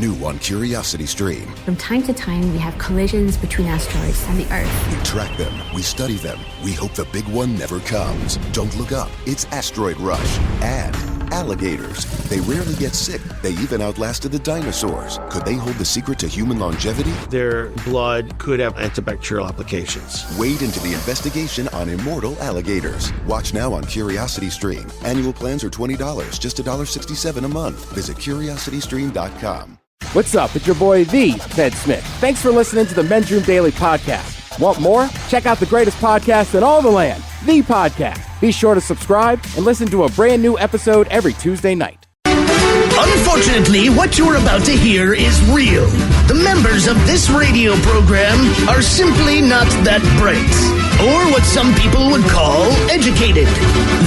New on Curiosity Stream. From time to time, we have collisions between asteroids and the Earth. We track them, we study them, we hope the big one never comes. Don't look up, it's Asteroid Rush. And alligators. They rarely get sick. They even outlasted the dinosaurs. Could they hold the secret to human longevity? Their blood could have antibacterial applications. Wade into the investigation on immortal alligators. Watch now on Curiosity Stream. Annual plans are $20, just $1.67 a month. Visit curiositystream.com. What's up? It's your boy, the Ted Smith. Thanks for listening to the Men's Room Daily Podcast. Want more? Check out the greatest podcast in all the land, The Podcast. Be sure to subscribe and listen to a brand new episode every Tuesday night. Unfortunately, what you're about to hear is real. The members of this radio program are simply not that bright, or what some people would call educated.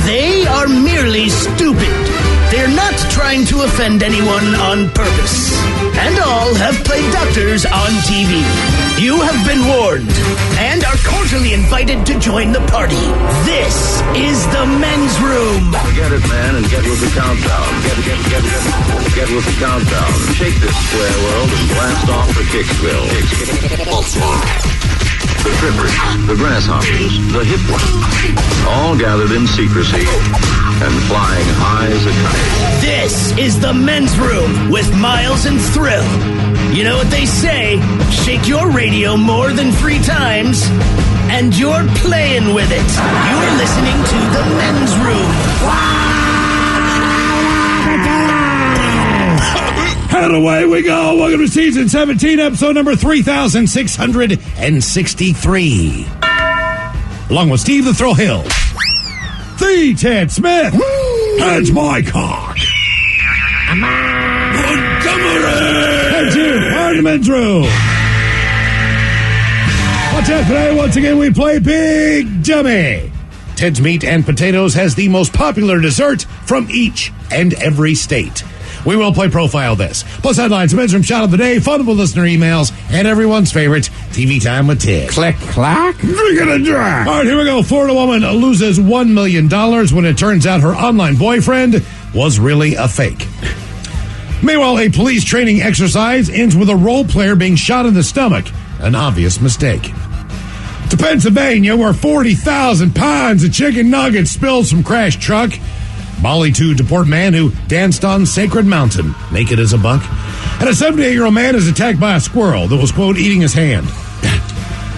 They are merely stupid. They're not trying to offend anyone on purpose. And all have played doctors on TV. You have been warned and are cordially invited to join the party. This is the Men's Room. Forget it, man, and get with the countdown. Get with the countdown. Shake this square world and blast off for Kicksville. The trippers, the grasshoppers, the hip ones, all gathered in secrecy and flying high as a kite. This is the Men's Room with Miles and Thrill. You know what they say, shake your radio more than 3 times, and you're playing with it. You're listening to the Men's Room. And away we go. Welcome to season 17, episode number 3663. Along with Steve the Thrill Hill, the Ted Smith, and my cock. Montgomery! And you are the Men's Room. Watch out today. Once again, we play Big Dummy. Ted's Meat and Potatoes has the most popular dessert from each and every state. We will play Profile This. Plus headlines, Men's Room Shot of the Day, fun with listener emails, and everyone's favorite, TV Time with Ted. Click, clack. Drinking a drink. All right, here we go. Florida woman loses $1 million when it turns out her online boyfriend was really a fake. Meanwhile, a police training exercise ends with a role player being shot in the stomach. An obvious mistake. To Pennsylvania, where 40,000 pounds of chicken nuggets spilled from crashed truck. Bali to deport man who danced on Sacred Mountain, naked as a buck. And a 78-year-old man is attacked by a squirrel that was, quote, eating his hand.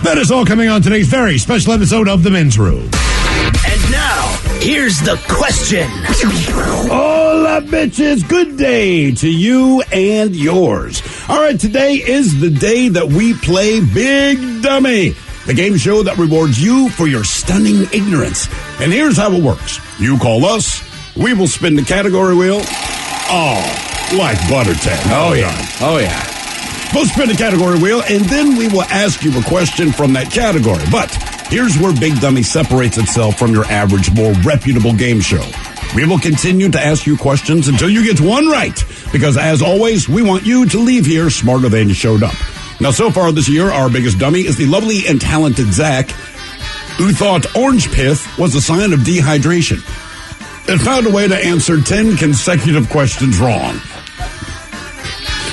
That is all coming on today's very special episode of The Men's Room. And now, here's the question. Hola, bitches. Good day to you and yours. All right, today is the day that we play Big Dummy, the game show that rewards you for your stunning ignorance. And here's how it works. You call us. We will spin the category wheel. Oh, like butter, Ted. Oh, yeah. Oh, yeah. We'll spin the category wheel, and then we will ask you a question from that category. But here's where Big Dummy separates itself from your average, more reputable game show. We will continue to ask you questions until you get one right, because as always, we want you to leave here smarter than you showed up. Now, so far this year, our biggest dummy is the lovely and talented Zach, who thought orange pith was a sign of dehydration and found a way to answer 10 consecutive questions wrong.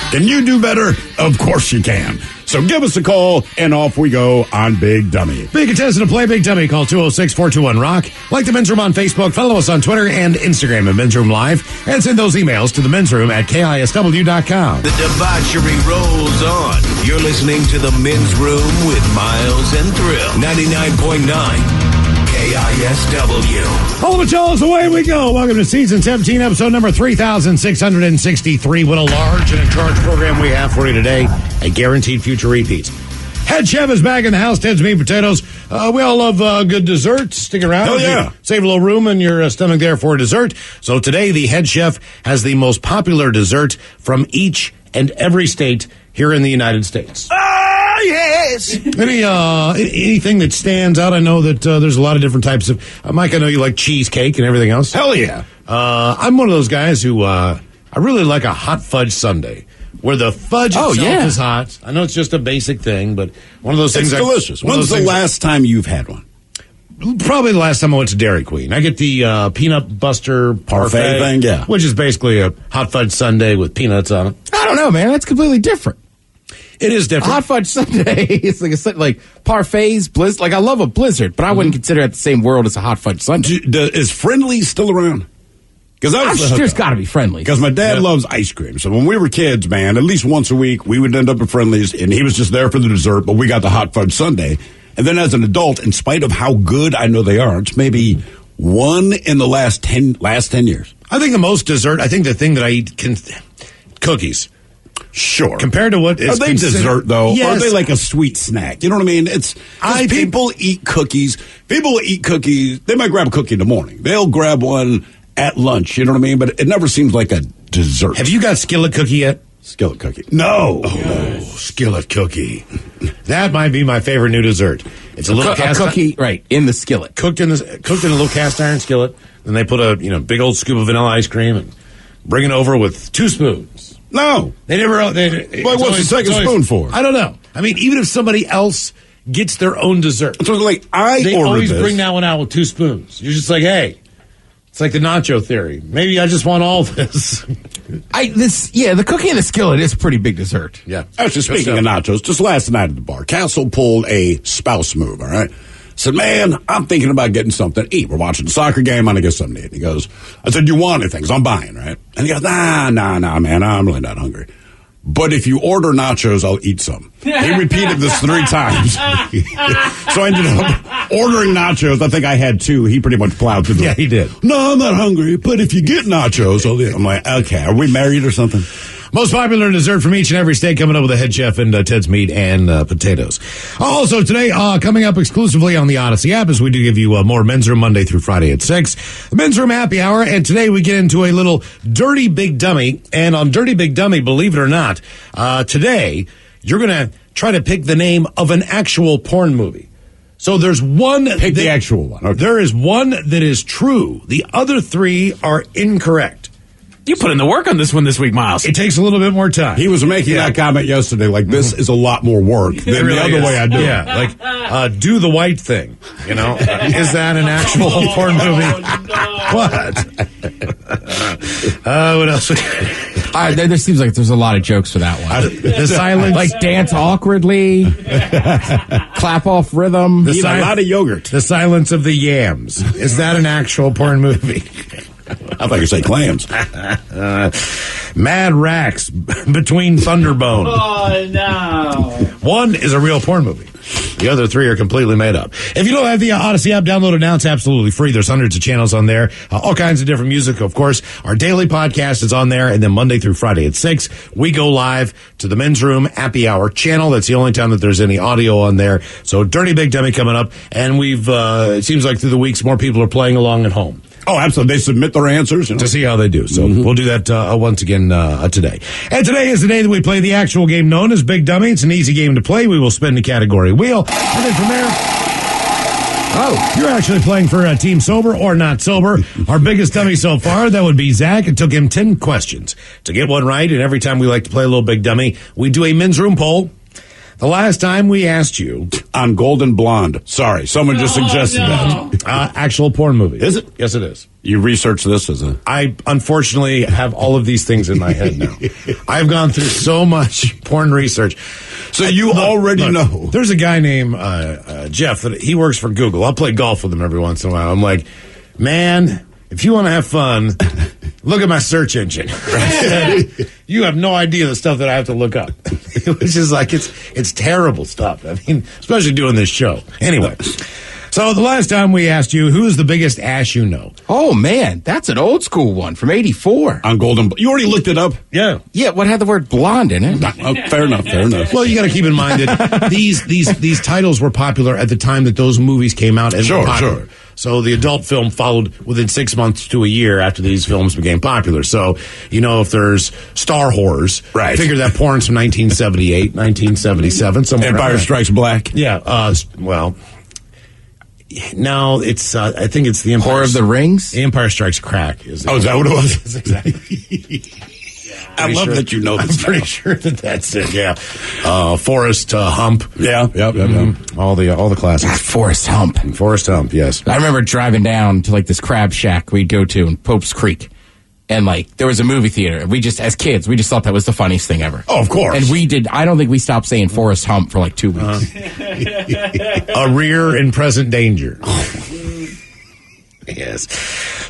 Can you do better? Of course you can. So give us a call, and off we go on Big Dummy. Big contestant to play Big Dummy. Call 206-421-ROCK. Like the Men's Room on Facebook. Follow us on Twitter and Instagram at Men's Room Live. And send those emails to the Men's Room at KISW.com. The debauchery rolls on. You're listening to the Men's Room with Miles and Thrill. 99.9. KISW. All of it, y'all, away we go. Welcome to season 17, episode number 3663. What a large and in-charge program we have for you today. A guaranteed future repeats. Head chef is back in the house. Ted's Meat and Potatoes. We all love good dessert. Stick around. Oh, yeah. Save a little room in your stomach there for dessert. So today, the head chef has the most popular dessert from each and every state here in the United States. Yes. Anything that stands out? I know that there's a lot of different types of. Mike, I know you like cheesecake and everything else. Hell yeah. I'm one of those guys who I really like a hot fudge sundae, where the fudge itself is hot. I know it's just a basic thing, but one of those things. It's delicious. When's the last time you've had one? Probably the last time I went to Dairy Queen. I get the peanut buster parfait thing, yeah. which is basically a hot fudge sundae with peanuts on it. I don't know, man. That's completely different. It is different. Hot fudge sundae is like parfaits, blizzard. Like I love a blizzard, but I wouldn't consider it the same world as a hot fudge sundae. Is Friendly's still around? Because there's got to be Friendly. Because my dad loves ice cream. So when we were kids, man, at least once a week, we would end up at Friendly's, and he was just there for the dessert, but we got the hot fudge sundae. And then as an adult, in spite of how good I know they are, it's maybe one in the last 10 years. I think the most dessert, I think the thing that I eat, cookies. Sure. Compared to what is Are they dessert, though? Yes. Or are they like a sweet snack? You know what I mean? People eat cookies. People eat cookies. They might grab a cookie in the morning. They'll grab one at lunch. You know what I mean? But it never seems like a dessert. Have you got skillet cookie yet? Skillet cookie. No. Oh, skillet cookie. That might be my favorite new dessert. It's a little cookie, right, in the skillet. Cooked in a little cast iron skillet. Then they put a big old scoop of vanilla ice cream and bring it over with 2 spoons. No. They never. What's the second spoon for? I don't know. I mean, even if somebody else gets their own dessert. So like they always bring that one out with 2 spoons. You're just like, hey. It's like the nacho theory. Maybe I just want all this. The cookie in the skillet is a pretty big dessert. Yeah. Actually, speaking of nachos, just last night at the bar, Castle pulled a spouse move, all right? Said, man, I'm thinking about getting something to eat. We're watching the soccer game. I'm going to get something to eat. He goes, I said, you want anything? 'Cause I'm buying, right? And he goes, nah, man, I'm really not hungry. But if you order nachos, I'll eat some. He repeated this 3 times. So I ended up ordering nachos. I think I had 2. He pretty much plowed through them. Yeah, he did. No, I'm not hungry, but if you get nachos, I'll eat. I'm like, okay, are we married or something? Most popular dessert from each and every state coming up with a head chef and Ted's Meat and potatoes. Also today, coming up exclusively on the Odyssey app, as we do give you more Men's Room Monday through Friday at 6. The Men's Room Happy Hour, and today we get into a little Dirty Big Dummy. And on Dirty Big Dummy, believe it or not, today you're going to try to pick the name of an actual porn movie. So there's one. Pick the actual one. Okay. There is one that is true. The other 3 are incorrect. You put in the work on this one this week, Miles. It takes a little bit more time. He was making that comment yesterday, like, this is a lot more work than really the other way I do it. Yeah, like, do the white thing, you know? Is that an actual porn movie? What? What else? There seems like there's a lot of jokes for that one. The silence. Like dance awkwardly, clap off rhythm. Eat a lot of yogurt. The silence of the yams. Is that an actual porn movie? I thought you say clams. Mad Racks between Thunderbone. Oh, no. One is a real porn movie. The other 3 are completely made up. If you don't have the Odyssey app, download it now. It's absolutely free. There's hundreds of channels on there. All kinds of different music, of course. Our daily podcast is on there. And then Monday through Friday at 6, we go live to the Men's Room Happy Hour channel. That's the only time that there's any audio on there. So Dirty Big Dummy coming up. And we've, it seems like through the weeks, more people are playing along at home. Oh, absolutely. They submit their answers. To see how they do. So we'll do that once again today. And today is the day that we play the actual game known as Big Dummy. It's an easy game to play. We will spin the category wheel. And then from there, you're actually playing for a team sober or not sober. Our biggest dummy so far, that would be Zach. It took him 10 questions to get one right. And every time we like to play a little Big Dummy, we do a men's room poll. The last time we asked you on Golden Blonde. Sorry, someone just suggested that. Actual porn movie. Is it? Yes, it is. You researched this as a... I unfortunately have all of these things in my head now. I've gone through so much porn research. So you already know. There's a guy named Jeff that he works for Google. I'll play golf with him every once in a while. I'm like, man, if you want to have fun, look at my search engine. You have no idea the stuff that I have to look up. Which is like, it's terrible stuff. I mean, especially doing this show. Anyway, so the last time we asked you, who's the biggest ass you know? Oh, man, that's an old school one from 84. On Golden... You already looked it up? Yeah. Yeah, what had the word blonde in it? Fair enough. Well, you got to keep in mind that these titles were popular at the time that those movies came out. And were popular. Sure. So the adult film followed within 6 months to a year after these films became popular. So, you know, if there's Star Whores, right. Figure that porn's from 1978, 1977, somewhere. Empire Strikes Black. Yeah, well... No, it's. I think it's the Empire Horror of the Rings. The Empire Strikes Crack. Is that what it was? Exactly. I love that you know this. I'm pretty sure that's it. Yeah, Forrest Hump. Yeah. All the classics. Forrest Hump. Forrest Hump. Yes. I remember driving down to like this crab shack we'd go to in Pope's Creek. And like there was a movie theater. We just, as kids, we just thought that was the funniest thing ever. Oh, of course. And I don't think we stopped saying Forrest Hump for like 2 weeks. A rear in present danger. Yes.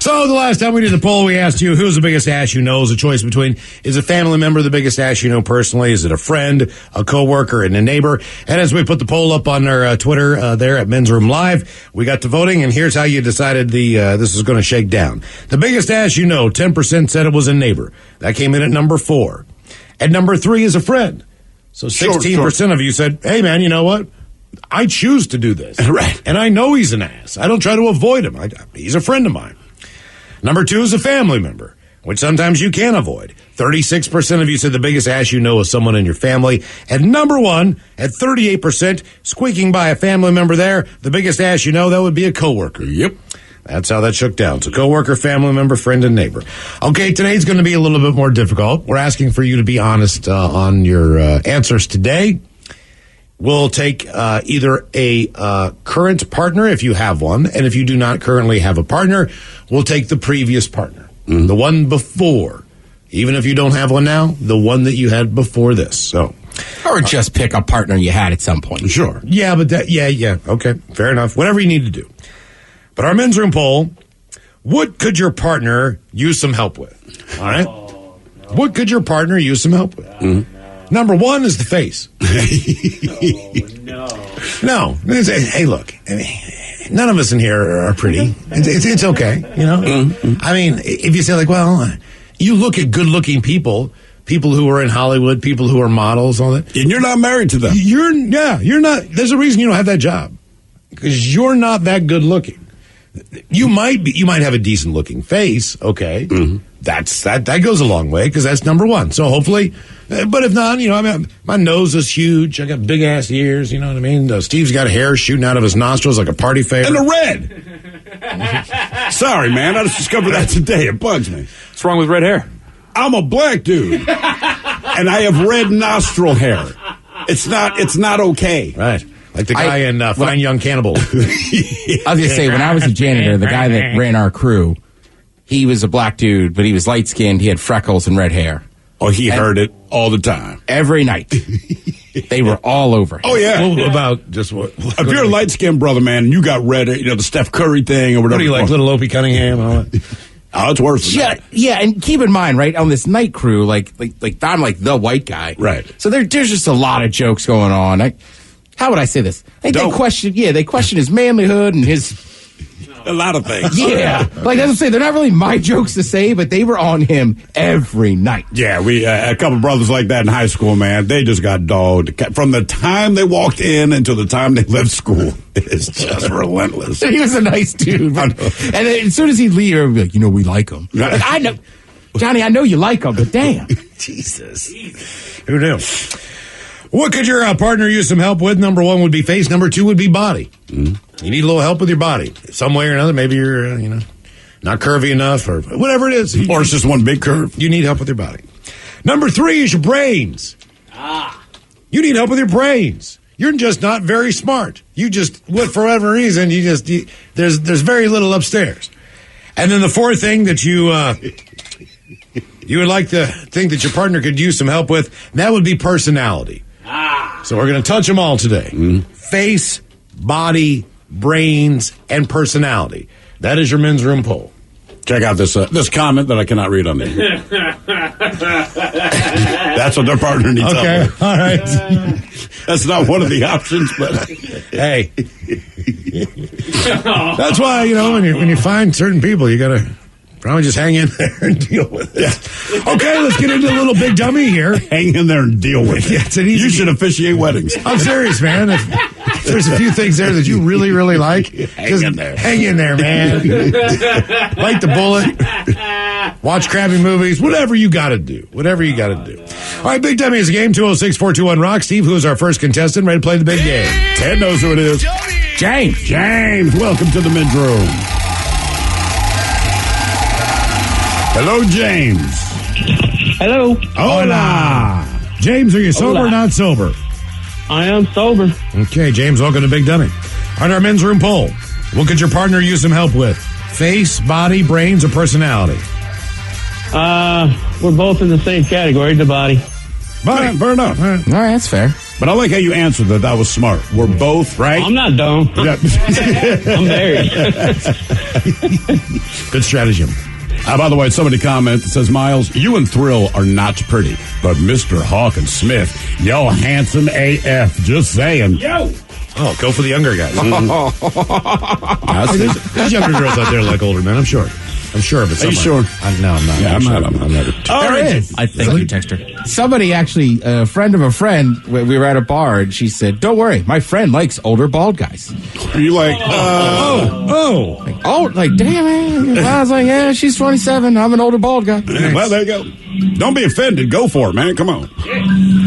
So the last time we did the poll, we asked you, who's the biggest ass you know? Is a choice between, is a family member the biggest ass you know personally? Is it a friend, a coworker, and a neighbor? And as we put the poll up on our Twitter there at Men's Room Live, we got to voting, and here's how you decided this is going to shake down. The biggest ass you know, 10% said it was a neighbor. That came in at number 4. At number 3 is a friend. So 16% of you said, hey, man, you know what? I choose to do this. Right. And I know he's an ass. I don't try to avoid him. He's a friend of mine. Number 2 is a family member, which sometimes you can avoid. 36% of you said the biggest ass you know is someone in your family. And number 1, at 38%, squeaking by a family member there, the biggest ass you know, that would be a coworker. Yep. That's how that shook down. So coworker, family member, friend, and neighbor. Okay, today's going to be a little bit more difficult. We're asking for you to be honest on your answers today. We'll take either a current partner, if you have one, and if you do not currently have a partner, we'll take the previous partner, the one before. Even if you don't have one now, the one that you had before this. So, or just pick a partner you had at some point. Sure. Yeah, but yeah. Okay, fair enough. Whatever you need to do. But our Men's Room poll, what could your partner use some help with? All right? Oh, no. What could your partner use some help with? Number 1 is the face. No. Hey, look. I mean, none of us in here are pretty. It's okay, you know? I mean, if you say, like, well, you look at good-looking people who are in Hollywood, people who are models, all that. And you're not married to them. You're not. There's a reason you don't have that job. Because you're not that good-looking. You might have a decent-looking face, okay. That goes a long way, because that's number 1. So hopefully, but if not, you know, I mean, my nose is huge. I got big-ass ears, you know what I mean? Steve's got hair shooting out of his nostrils like a party favor. And a red. Sorry, man, I just discovered that today. It bugs me. What's wrong with red hair? I'm a black dude, and I have red nostril hair. It's not okay. Right. Like the guy in Fine Young Cannibal. I was going to say, when I was a janitor, the guy that ran our crew, he was a black dude, but he was light-skinned. He had freckles and red hair. Oh, he heard it all the time. Every night. They were all over him. Oh, yeah. Well, about just what? If you're a light-skinned brother, man, and you got red, you know, the Steph Curry thing or whatever. What do you like, little Opie Cunningham and all that? Oh, it's worse than that. Yeah, and keep in mind, right, on this night crew, like I'm like the white guy. Right. So there's just a lot of jokes going on. How would I say this? They question his manlyhood and his... A lot of things. Yeah. Like, as I say, they're not really my jokes to say, but they were on him every night. Yeah, we a couple brothers like that in high school, man. They just got dogged. From the time they walked in until the time they left school, it's just relentless. He was a nice dude. And then as soon as he'd leave, everybody would be like, you know, we like him. Like, I know. Johnny, I know you like him, but damn. Jesus. Who knew? What could your partner use some help with? Number 1 would be face. Number 2 would be body. You need a little help with your body. Some way or another. Maybe you're, not curvy enough or whatever it is. Or it's just one big curve. You need help with your body. Number 3 is your brains. You need help with your brains. You're just not very smart. You just, for whatever reason, there's very little upstairs. And then the 4th thing that you would like to think that your partner could use some help with, that would be personality. So we're going to touch them all today. Face, body, brains, and personality. That is your Men's Room poll. Check out this comment that I cannot read on there. That's what their partner needs. Okay, all right. That's not one of the options, but hey, that's why when you find certain people, you got to probably just hang in there and deal with it. Yeah. Okay, let's get into a little big dummy here. Hang in there and deal with it. Yeah, it's an easy. You should officiate weddings. I'm serious, man. If there's a few things there that you really, really like, hang in there. Hang in there, man. Bite the bullet. Watch crappy movies. Whatever you got to do. Whatever you got to do. All right, Big Dummy is a game. 206-421-ROCK. Steve, who's our first contestant, ready to play the big game? Ted knows who it is. James, welcome to the Men's Room. Hello, James. Hello. Hola. James, are you sober or not sober? I am sober. Okay, James, welcome to Big Dummy. On our men's room poll, what could your partner use some help with? Face, body, brains, or personality? We're both in the same category, the body. But fair enough. All right, that's fair. But I like how you answered that. That was smart. We're both right. I'm not dumb. Yeah. I'm married. Good stratagem. By the way, somebody comment that says, Miles, you and Thrill are not pretty, but Mr. Hawk and Smith, yo, handsome AF. Just saying. Yo. Oh, go for the younger guys. There's younger girls out there like older men, I'm sure. I'm sure of it. Are you sure? No, I'm not. Yeah, I'm not. There is. I think you text her. Somebody actually, a friend of a friend, we were at a bar, and she said, don't worry, my friend likes older bald guys. Are you like, Like, damn, man. I was like, yeah, she's 27. I'm an older bald guy. Well, there you go. Don't be offended. Go for it, man. Come on.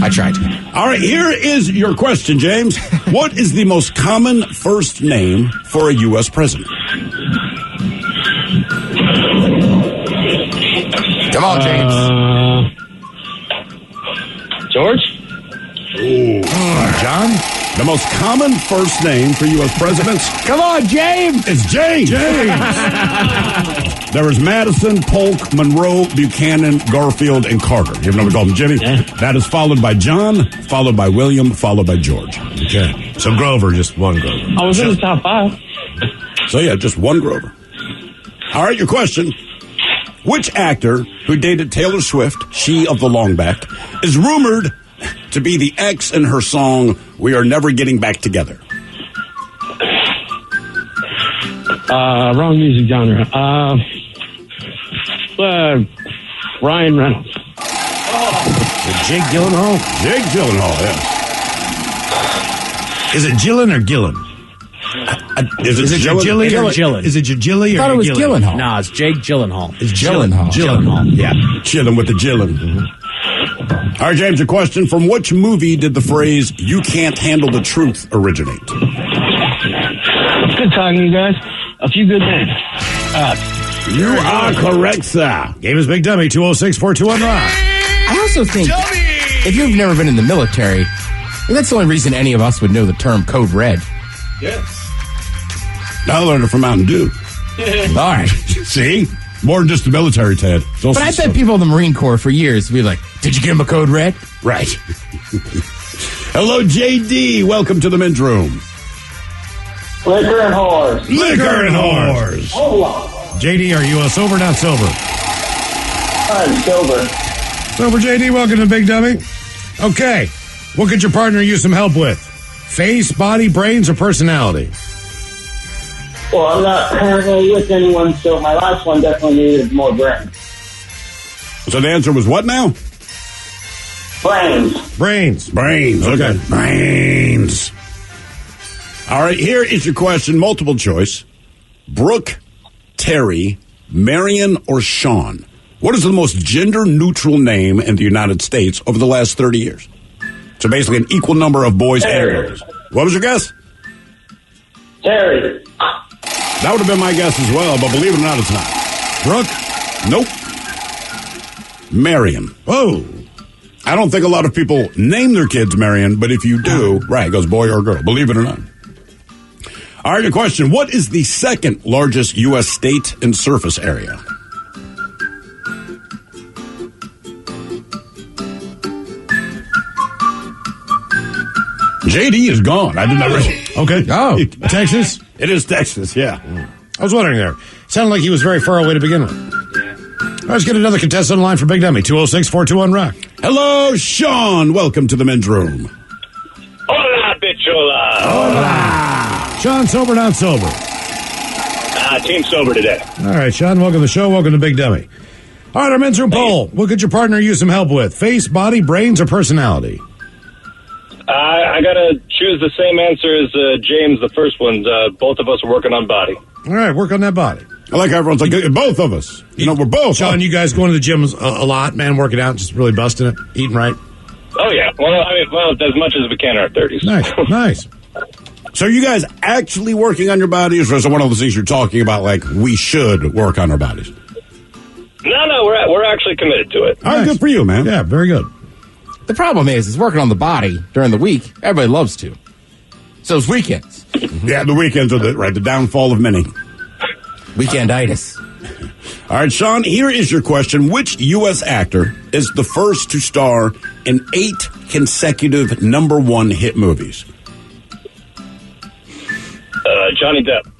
I tried. All right, here is your question, James. What is the most common first name for a U.S. president? Come on, James. George? John? The most common first name for U.S. presidents? Come on, James. It's James. There was Madison, Polk, Monroe, Buchanan, Garfield, and Carter. You ever call him Jimmy? Yeah. That is followed by John, followed by William, followed by George. Okay. So Grover, just one Grover. I was in the top 5. So, yeah, just one Grover. All right, your question. Which actor who dated Taylor Swift, she of the long back, is rumored to be the ex in her song, We Are Never Getting Back Together? Wrong music genre. Ryan Reynolds. Jake Gyllenhaal? Jake Gyllenhaal, yeah. Is it Gillen or Gillen? Is it Gilly or Gillen? Is it Jilly or I thought it was Gyllenhaal. No, it's Jake Gyllenhaal. It's Gyllenhaal. Gyllenhaal. Yeah. Chilling with the Gillen. All right, James, a question. From which movie did the phrase, you can't handle the truth, originate? Good talking to you guys. A few good names. You are correct, sir. Game is Big Dummy, 206-421-ROCK. I also think if you've never been in the military, that's the only reason any of us would know the term Code Red. Yes. I learned it from Mountain Dew. All right. See? More than just the military, Ted. But I bet people in the Marine Corps for years would be like, did you give him a Code Red? Right. Hello, JD. Welcome to the men's room. Liquor and whores. Liquor and whores. JD, are you sober or not sober? I'm sober. Sober, JD, welcome to Big Dummy. Okay. What could your partner use some help with? Face, body, brains, or personality? Well, I'm not currently with anyone, so my last one definitely needed more brains. So the answer was what now? Brains. Brains. Okay. Brains. All right, here is your question, multiple choice. Brooke, Terry, Marion, or Sean? What is the most gender-neutral name in the United States over the last 30 years? So basically an equal number of boys and girls. What was your guess? Terry. That would have been my guess as well, but believe it or not, it's not. Brooke? Nope. Marion. Oh. I don't think a lot of people name their kids Marion, but if you do, right, it goes boy or girl, believe it or not. All right, your question. What is the second largest U.S. state in surface area? JD is gone. I did not read. Okay. Oh, Texas? It is Texas, yeah. I was wondering there. Sounded like he was very far away to begin with. Let's get another contestant on the line for Big Dummy, 206-421-ROCK. Hello, Sean. Welcome to the men's room. Hola, bichola. Hola. Sean, sober, not sober? Team sober today. All right, Sean, welcome to the show. Welcome to Big Dummy. All right, our men's room poll. What could your partner use some help with? Face, body, brains, or personality? I got to choose the same answer as James, the first one. Both of us are working on body. All right, work on that body. I like how everyone's like, both of us. You know, we're both. Sean, you guys going to the gym a lot, man, working out, just really busting it, eating right? Oh, yeah. Well, as much as we can in our 30s. Nice. So are you guys actually working on your bodies, or is it one of those things you're talking about, like, we should work on our bodies? No, we're actually committed to it. All right, good for you, man. Yeah, very good. The problem is, it's working on the body during the week. Everybody loves to. So it's weekends. Yeah, the weekends are the downfall of many. Weekenditis. All right, Sean, here is your question. Which U.S. actor is the first to star in 8 consecutive #1 hit movies? Johnny Depp.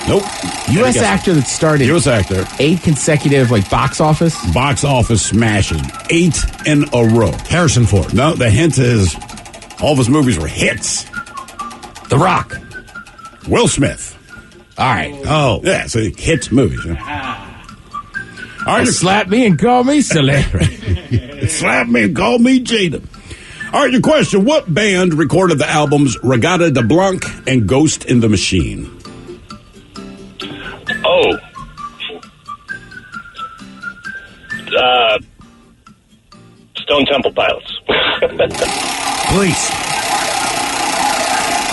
Nope. U.S. actor that started U.S. actor. 8 consecutive, box office? Box office smashes. 8 in a row. Harrison Ford. No, the hint is all of his movies were hits. The Rock. Will Smith. All right. Oh. Yeah, so hit movies. Yeah. All right, slap me and call me silly. Slap me and call me Jada. All right, your question. What band recorded the albums Regatta de Blanc and Ghost in the Machine? Oh. Stone Temple Pilots. Please.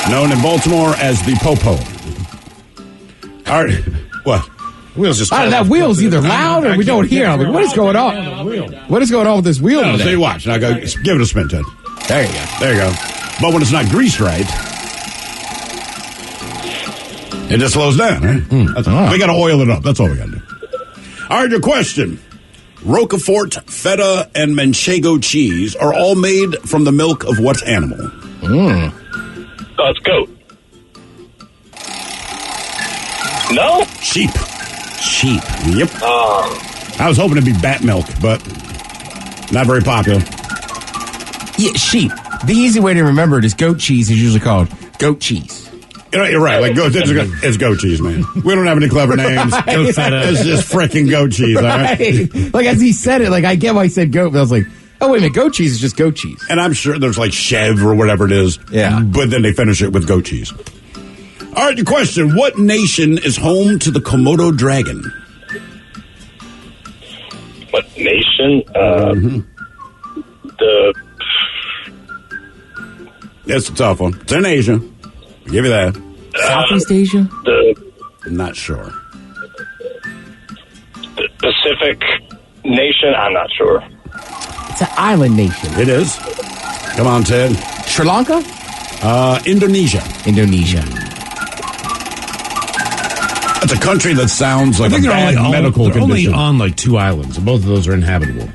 Known in Baltimore as the Popo. All right. What? Wheels just. That wheel's either loud or we don't hear. I'm like, what is going on? What is going on with this wheel No, today? so you watch. Now go, give it a spin, Ted. There you go. There you go. But when it's not greased right, it just slows down, right? We got to oil it up. That's all we got to do. All right, your question. Roquefort, feta, and manchego cheese are all made from the milk of what animal? Oh, it's goat. No? Sheep. Sheep. Yep. I was hoping it'd be bat milk, but not very popular. Yeah, sheep. The easy way to remember it is goat cheese is usually called goat cheese. You're right. Like goat, it's goat cheese, man. We don't have any clever names. It's just freaking goat cheese. All right? Like as he said it, I get why he said goat, but I was like, oh wait a minute, goat cheese is just goat cheese. And I'm sure there's Chev or whatever it is. Yeah. But then they finish it with goat cheese. All right, your question. What nation is home to the Komodo dragon? What nation? That's a tough one. It's in Asia. I'll give you that. Southeast Asia? I'm not sure. The Pacific nation? I'm not sure. It's an island nation. It is. Come on, Ted. Sri Lanka? Indonesia. Indonesia. That's a country that sounds like a bad medical condition. Only on 2 islands, and both of those are inhabitable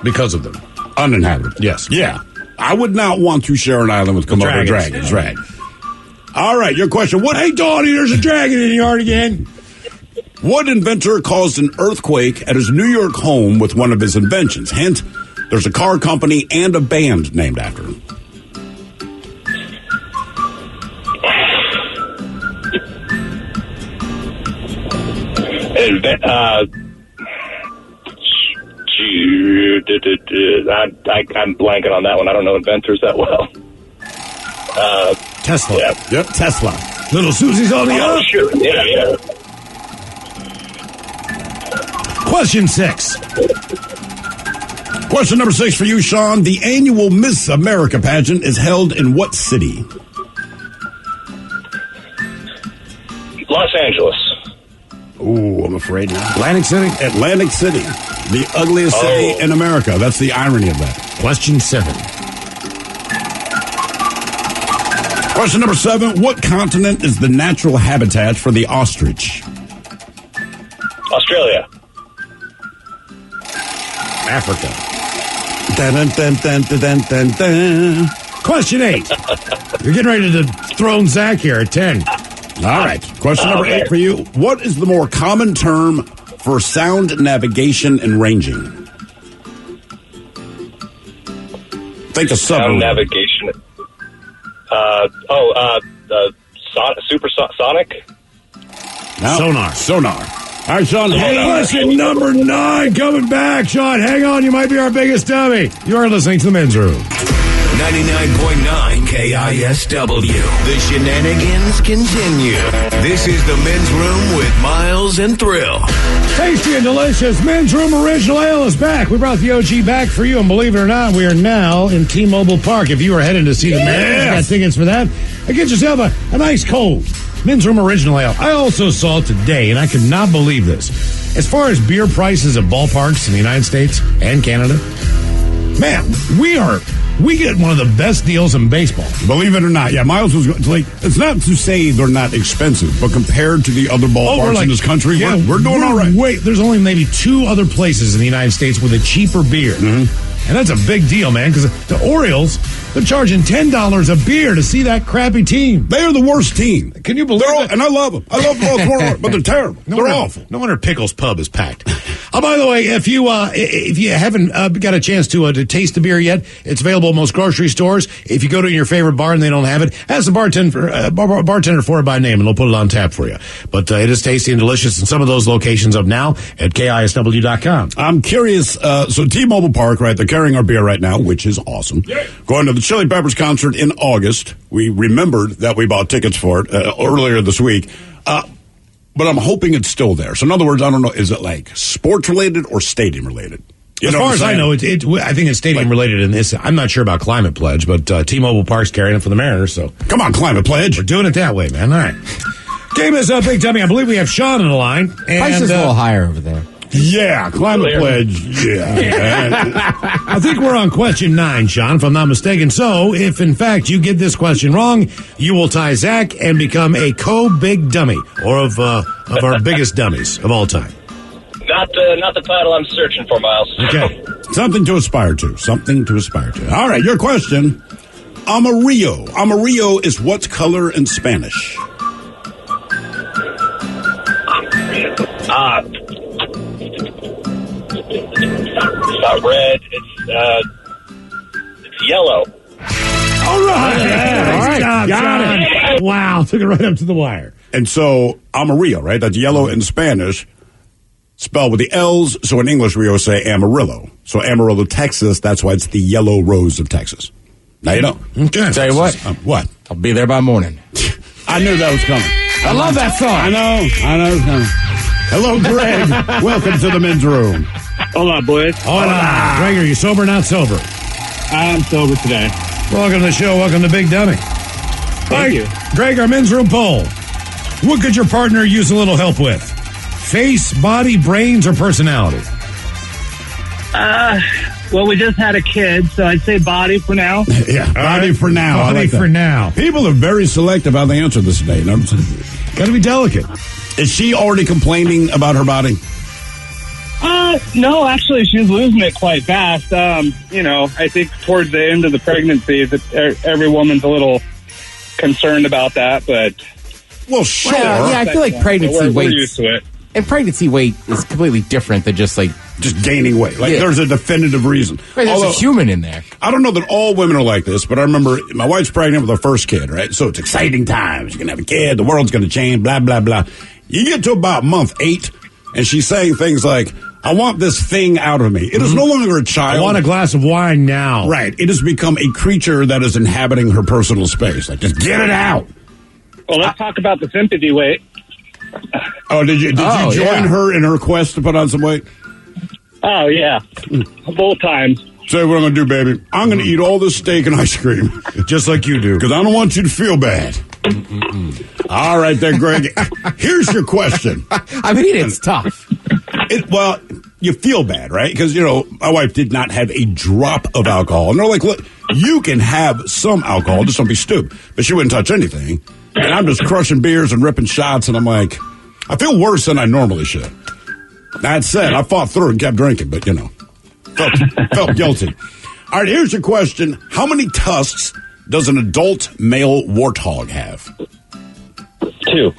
because of them. Uninhabited. Yes. Yeah. I would not want to share an island with Komodo dragons. Right. All right, your question. Hey, Donnie, there's a dragon in the yard again. What inventor caused an earthquake at his New York home with one of his inventions? Hint, there's a car company and a band named after him. I'm blanking on that one. I don't know inventors that well. Tesla. Yeah. Yep, Tesla. Little Susie's on the up. Sure. Yeah. Question 6. Question number 6 for you, Sean. The annual Miss America pageant is held in what city? Los Angeles. Ooh, I'm afraid not. Atlantic City. Atlantic City. The ugliest city in America. That's the irony of that. Question 7. Question number 7. What continent is the natural habitat for the ostrich? Australia. Africa. Dun, dun, dun, dun, dun, dun, dun. Question 8. You're getting ready to dethrone Zach here at 10. All right. Question number 8 for you. What is the more common term for sound navigation and ranging? Think of sound navigation. Supersonic? No. Sonar. All right, Sean. Question number 9 coming back. Sean, hang on. You might be our biggest dummy. You are listening to The Men's Room. 99.9 KISW. The shenanigans continue. This is the Men's Room with Miles and Thrill. Tasty and delicious Men's Room Original Ale is back. We brought the OG back for you, and believe it or not, we are now in T-Mobile Park. If you are heading to see the Men's, got tickets for that, get yourself a nice cold Men's Room Original Ale. I also saw today, and I could not believe this. As far as beer prices at ballparks in the United States and Canada, man, we get one of the best deals in baseball. Believe it or not, yeah, Miles was like, it's not to say they're not expensive, but compared to the other ballparks in this country, we're doing all right. Wait, there's only maybe 2 other places in the United States with a cheaper beer. Mm-hmm. And that's a big deal, man, because the Orioles, they're charging $10 a beer to see that crappy team. They are the worst team. Can you believe it? And I love them. I love Baltimore, but they're terrible. They're awful. No wonder Pickles Pub is packed. Oh, by the way, if you haven't got a chance to taste the beer yet, it's available at most grocery stores. If you go to your favorite bar and they don't have it, ask the bartender for it by name, and they'll put it on tap for you. But it is tasty and delicious in some of those locations up now at KISW.com. I'm curious. So T-Mobile Park, right? They're carrying our beer right now, which is awesome. Yeah. Going to the Chili Peppers concert in August. We remembered that we bought tickets for it earlier this week. But I'm hoping it's still there. So in other words, I don't know, is it like sports related or stadium related? As far as I know, I think it's stadium related in this. I'm not sure about Climate Pledge, but T-Mobile Park's carrying it for the Mariners. So come on, Climate Pledge. We're doing it that way, man. All right. Game is up, Big Dummy. I believe we have Sean on the line. Price is a little higher over there. Yeah, Climate Pledge. Yeah. I think we're on question 9, Sean, if I'm not mistaken. So, if in fact you get this question wrong, you will tie Zach and become a co-big dummy, or of our biggest dummies of all time. Not the title I'm searching for, Miles. Okay. Something to aspire to. Something to aspire to. All right, your question. Amarillo. Amarillo is what color in Spanish? It's not red. It's yellow. All right. Got it. Wow. Took it right up to the wire. And so, Amarillo, right? That's yellow in Spanish, spelled with the L's. So in English, we always say Amarillo. So Amarillo, Texas, that's why it's the yellow rose of Texas. Now you know. Okay. Tell you what. What? I'll be there by morning. I knew that was coming. I love that song. I know it's coming. Hello, Greg. Welcome to the men's room. Hola, boys. Hola. Greg, are you sober or not sober? I'm sober today. Welcome to the show. Welcome to Big Dummy. Thank you. Greg, our men's room poll. What could your partner use a little help with? Face, body, brains, or personality? Well, we just had a kid, so I'd say body for now. Yeah, body for now. Body for now. People are very selective how they answer this today. Got to be delicate. Is she already complaining about her body? No, actually, she's losing it quite fast. I think towards the end of the pregnancy, every woman's a little concerned about that, but... Well, sure. Well, yeah, I feel like pregnancy weight... We're used to it. And pregnancy weight is completely different than just gaining weight. There's a definitive reason. Right, there's a human in there. I don't know that all women are like this, but I remember my wife's pregnant with her first kid, right? So it's exciting times. You're going to have a kid. The world's going to change, blah, blah, blah. You get to about month 8, and she's saying things like, I want this thing out of me. It is no longer a child. I want a glass of wine now. Right. It has become a creature that is inhabiting her personal space. Like, just get it out. Well, let's talk about the sympathy weight. Oh, did you join her in her quest to put on some weight? Oh, yeah. Both times. Say what I'm going to do, baby. I'm going to eat all this steak and ice cream. Just like you do. Because I don't want you to feel bad. All right there, Greg. Here's your question. I mean, it's tough. Well, you feel bad, right? Because, my wife did not have a drop of alcohol. And they're like, look, you can have some alcohol. Just don't be stupid. But she wouldn't touch anything. And I'm just crushing beers and ripping shots. And I'm like, I feel worse than I normally should. That said, I fought through and kept drinking. But, felt guilty. All right, here's your question. How many tusks does an adult male warthog have? 2.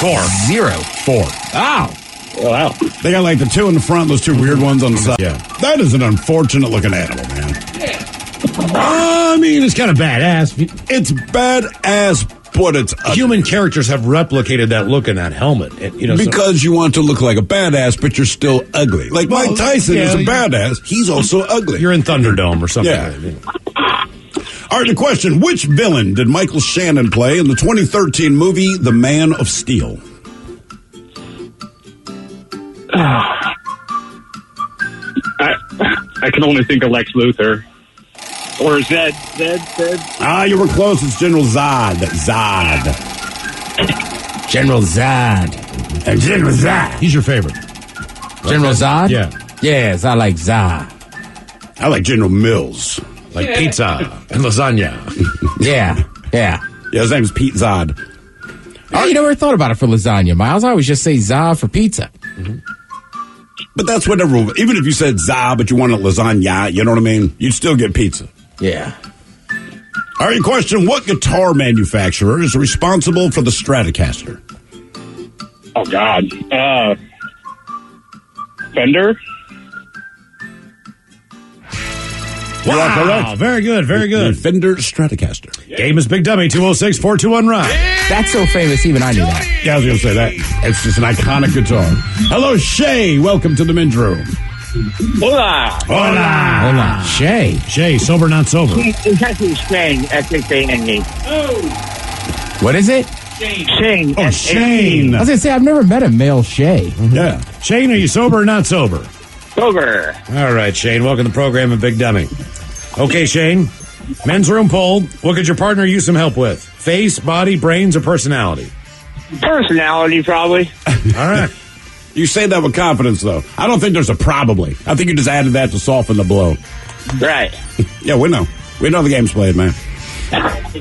4. 0. 4. Oh. Wow. They got like the 2 in the front, those 2 weird ones on the side. Yeah. That is an unfortunate looking animal, man. I mean, it's kind of badass. It's badass, but it's ugly. Human characters have replicated that look in that helmet. Because you want to look like a badass, but you're still ugly. Like Mike Tyson is a badass. He's also ugly. You're in Thunderdome or something. Yeah. All right, the question, which villain did Michael Shannon play in the 2013 movie The Man of Steel? I can only think of Lex Luthor. Or Zed. Ah, you were close. It's General Zod. General Zod. General Zod. He's your favorite. General Zod? Yeah. Yes, I like Zod. I like General Mills. Like pizza and lasagna. Yeah. Yeah, his name's Pete Zod. You never thought about it for lasagna, Miles. I always just say Zod for pizza. Mm-hmm. But that's what everyone, even if you said Zod, but you wanted lasagna, you know what I mean? You'd still get pizza. Yeah. All right, question. What guitar manufacturer is responsible for the Stratocaster? Oh, God. Fender? You are correct. Very good, very good. The Fender Stratocaster. Game is Big Dummy, 206-421-ROCK. That's so famous, even I knew that. Yeah, I was going to say that. It's just an iconic guitar. Hello, Shay. Welcome to the men's room. Hola. Hola. Shay. Shay, sober, not sober. Shane, S-H-A-N-E. What is it? Shane. Oh, Shane. I was going to say, I've never met a male Shay. Yeah. Shane, are you sober or not sober? Sober. All right, Shane. Welcome to the program of Big Dummy. Okay, Shane. Men's room poll. What could your partner use some help with? Face, body, brains, or personality? Personality, probably. All right. You say that with confidence, though. I don't think there's a probably. I think you just added that to soften the blow. Right. Yeah, we know. We know the game's played, man.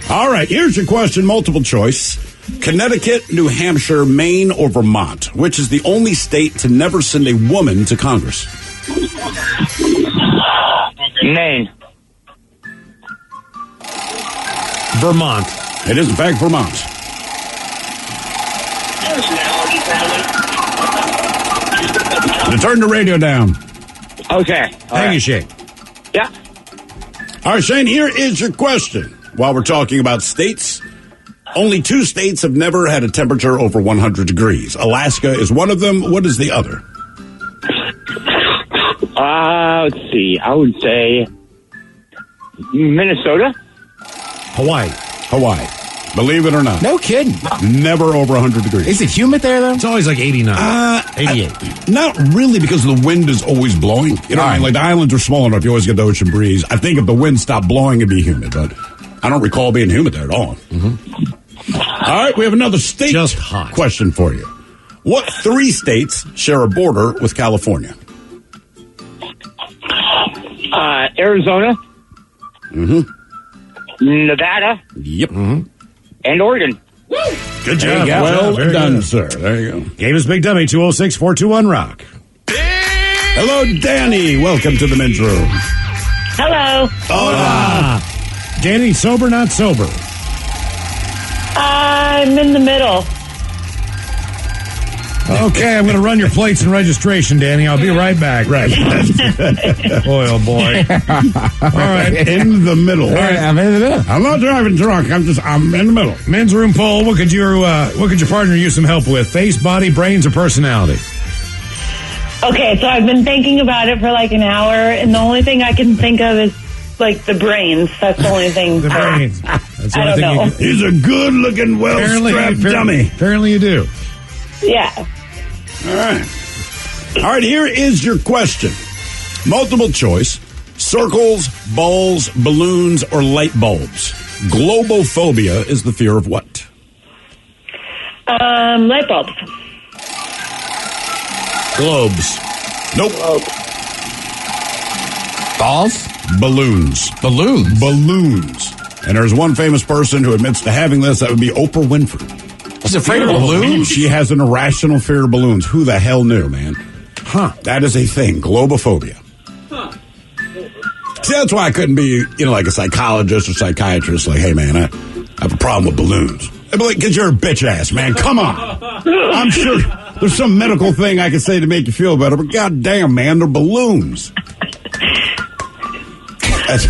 All right, here's your question, multiple choice. Connecticut, New Hampshire, Maine, or Vermont? Which is the only state to never send a woman to Congress? Maine. Vermont. It is, in fact, Vermont. To turn the radio down. Okay. Thank you, Shane. Yeah. All right, Shane, here is your question. While we're talking about states, only 2 states have never had a temperature over 100 degrees. Alaska is one of them. What is the other? Let's see. I would say Minnesota. Hawaii. Believe it or not. No kidding. Never over 100 degrees. Is it humid there, though? It's always like 89. 88. Not really, because the wind is always blowing. You know what I mean? Like, the islands are small enough, you always get the ocean breeze. I think if the wind stopped blowing, it'd be humid, but I don't recall being humid there at all. Mm-hmm. All right, we have another state just hot question for you. What 3 states share a border with California? Arizona. Mm-hmm. Nevada. Yep. Mm-hmm. And Oregon. Good job. Well Very done, good. sir. There you go. Game is Big Dummy, 206-421-ROCK. Hello, Danny. Welcome to the men's room. Hello. Hola. Danny, sober, not sober? I'm in the middle. Okay, I'm going to run your plates and registration, Danny. I'll be right back. Right. Boy, oh boy. All right. In the middle. All right, I'm in the middle. I'm not driving drunk. I'm in the middle. Men's room poll. What could your partner use some help with? Face, body, brains, or personality? Okay, so I've been thinking about it for like an hour, and the only thing I can think of is like the brains. That's the only thing. The brains. That's the I only don't know. He's a good-looking, well-strapped dummy. Apparently you do. Yeah. All right. All right, here is your question. Multiple choice. Circles, balls, balloons, or light bulbs. Globophobia is the fear of what? Light bulbs. Globes. Nope. Balls? Balloons. Balloons. And there's one famous person who admits to having this. That would be Oprah Winfrey. She's afraid of balloons? She has an irrational fear of balloons. Who the hell knew, man? Huh. That is a thing. Globophobia. Huh. See, that's why I couldn't be, like a psychologist or psychiatrist. Like, hey, man, I have a problem with balloons. I'd be like, because you're a bitch ass, man. Come on. I'm sure there's some medical thing I can say to make you feel better, but goddamn, man, they're balloons.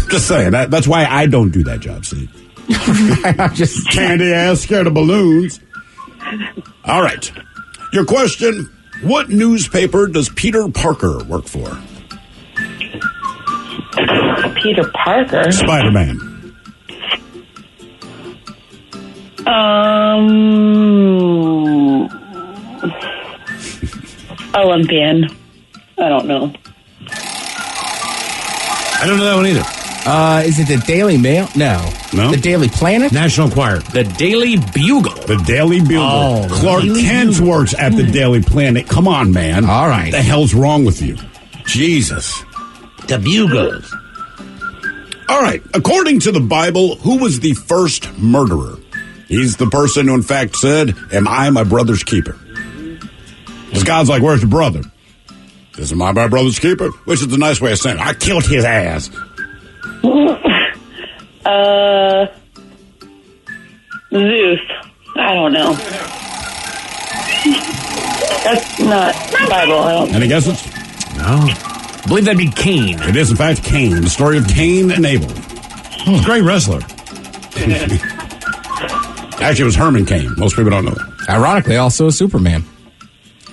Just saying. That's why I don't do that job, see? I'm just candy ass, scared of balloons. All right. Your question, what newspaper does Peter Parker work for? Peter Parker? Spider-Man. Olympian. I don't know. I don't know that one either. Is it the Daily Mail? No. The Daily Planet? National Enquirer. The Daily Bugle. The Daily Bugle. Oh, Clark Daily Kent Bugle. works at the Daily Planet. Come on, man. All right. What the hell's wrong with you? Jesus. The Bugles. All right. According to the Bible, who was the first murderer? He's the person who, in fact, said, "Am I my brother's keeper?" Because God's like, "Where's your brother?" Says, "Am I my brother's keeper?" Which is a nice way of saying, "I killed his ass." Zeus. I don't know. That's not Bible. I don't. Any guesses? No. I believe that'd be Cain. It is, in fact, Cain. The story of Cain and Abel. Great wrestler. Actually, it was Herman Cain. Most people don't know that. Ironically, also a Superman.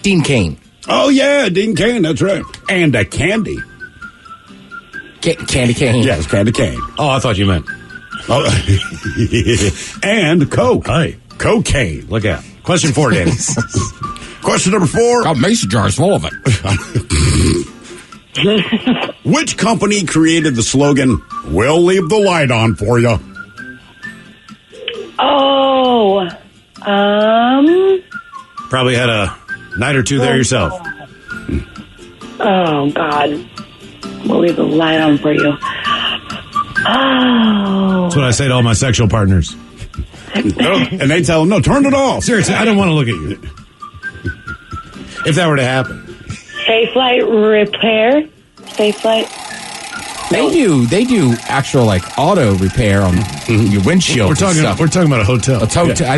Dean Cain. Oh, yeah, Dean Cain. That's right. And a candy. Candy cane. Yes, candy cane. Oh, I thought you meant. Oh. And Coke. Hey. Cocaine. Look out. Question 4, Danny. Question number 4. Got mason jars full of it. Which company created the slogan, "We'll leave the light on for you"? Oh. Probably had a night or two there yourself. Oh, God. We'll leave the light on for you. Oh. That's what I say to all my sexual partners. No, and they tell them, "No, turn it off." Seriously, I don't want to look at you. If that were to happen. Safe light repair? Safe light? They do actual like auto repair on your windshield. We're talking about a hotel.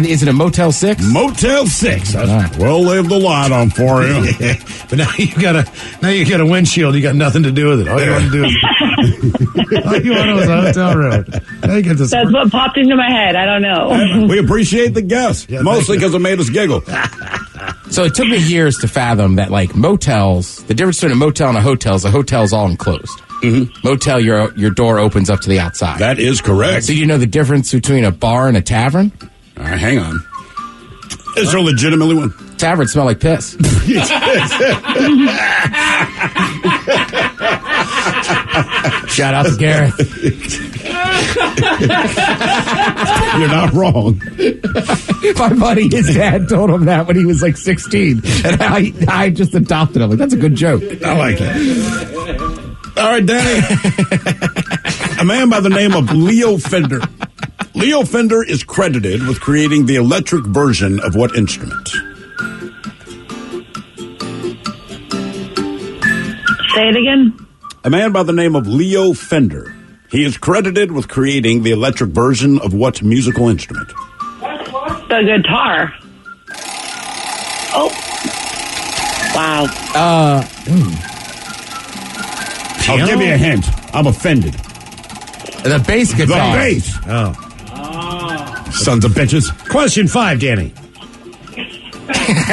Is it a Motel 6? Motel 6. We'll leave the light on for you. Yeah. But now you got a windshield. You got nothing to do with it. All you want to do is all you want is a hotel room. That's what popped into my head. I don't know. We appreciate the guess, mostly because it made us giggle. So it took me years to fathom that, like, motels, the difference between a motel and a hotel's all enclosed. Mm-hmm. Motel, your door opens up to the outside. That is correct. So you know the difference between a bar and a tavern? All right, hang on. Is there legitimately one? Taverns smell like piss. Shout out to Gareth. You're not wrong. My buddy, his dad told him that when he was like 16, and I just adopted him. Like, that's a good joke. I like it. All right, Danny. A man by the name of Leo Fender. Leo Fender is credited with creating the electric version of what instrument? Say it again. A man by the name of Leo Fender. He is credited with creating the electric version of what musical instrument? The guitar. Oh. Wow. I'll give you a hint. I'm offended. The bass guitar. The bass. Oh. Sons of bitches. Question 5, Danny.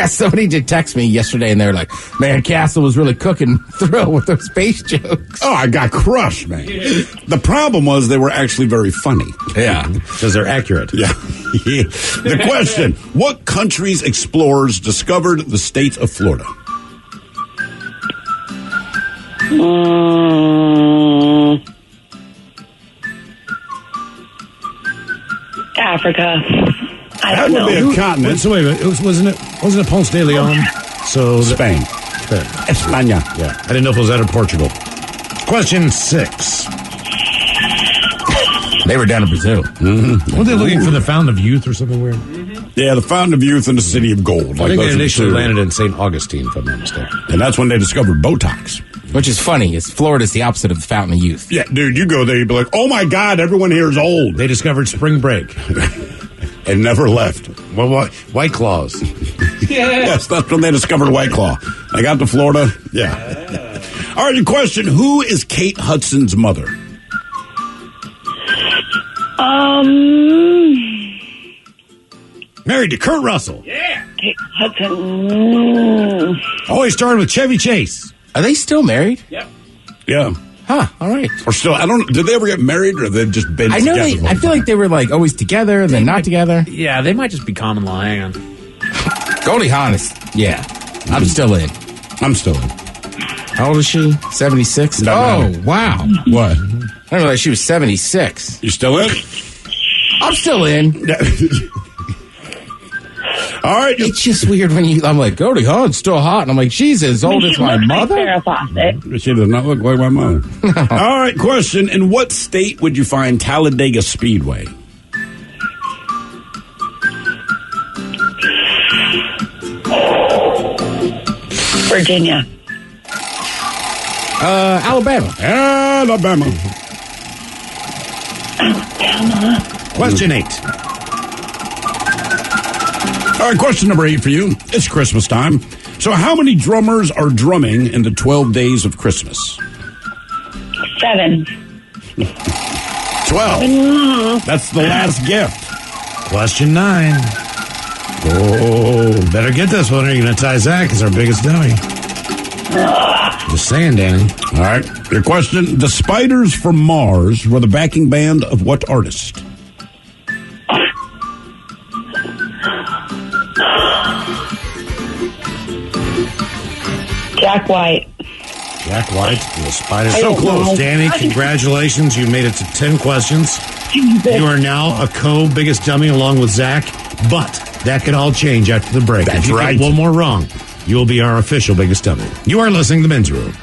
Somebody did text me yesterday, and they were like, "Man, Castle was really cooking Thrill with those bass jokes." Oh, I got crushed, man. The problem was they were actually very funny. Yeah, because they're accurate. Yeah. The question, what country's explorers discovered the state of Florida? Africa. I That don't would know. be a continent. So wait a minute, wasn't it Ponce de Leon? So Spain. España. Yeah, I didn't know if it was that or Portugal. Question 6. They were down in Brazil. Mm-hmm. Weren't they looking for the Fountain of Youth or something weird? Yeah, the Fountain of Youth and the City of Gold. I think those they are the initially two. landed in St. Augustine, if I'm not mistaken. And that's when they discovered Botox. Which is funny, is Florida's the opposite of the Fountain of Youth. Yeah, dude, you go there, you'd be like, oh my God, everyone here is old. They discovered spring break. And never left. Well, White Claws. Yes, that's when they discovered White Claw. They got to Florida. Yeah. All right, your question, who is Kate Hudson's mother? Married to Kurt Russell. Yeah. Kate Hudson. Always started with Chevy Chase. Are they still married? Yep. Yeah. Huh, all right. Or still, I don't, did they ever get married or have they just been I know together? I feel like they were like always together, then not together. Yeah, they might just be common law. Hang on. Goldie Hawn is, yeah. I'm still in. I'm still in. How old is she? 76? No. Oh, wow. What? I didn't realize she was 76. You still in? I'm still in. All right. It's just weird when I'm like, Goldie Hawn's still hot. And I'm like, she's as old as my mother? She does not look like my mother. All right, question. In what state would you find Talladega Speedway? Virginia. Alabama. Alabama. Question 8. All right, question number 8 for you. It's Christmas time. So how many drummers are drumming in the 12 days of Christmas? 7. 12. That's the last gift. Question 9. Oh, better get this one or you're going to tie Zach as our biggest dummy. Just saying, Danny. All right, your question. The Spiders from Mars were the backing band of what artist? Jack White. Jack White, the Spider. I So don't close, know. Danny. Congratulations. You made it to 10 questions. You are now a co-biggest dummy along with Zach, but that could all change after the break. That's if you right. Get one more wrong, you will be our official biggest dummy. You are listening to The Men's Room.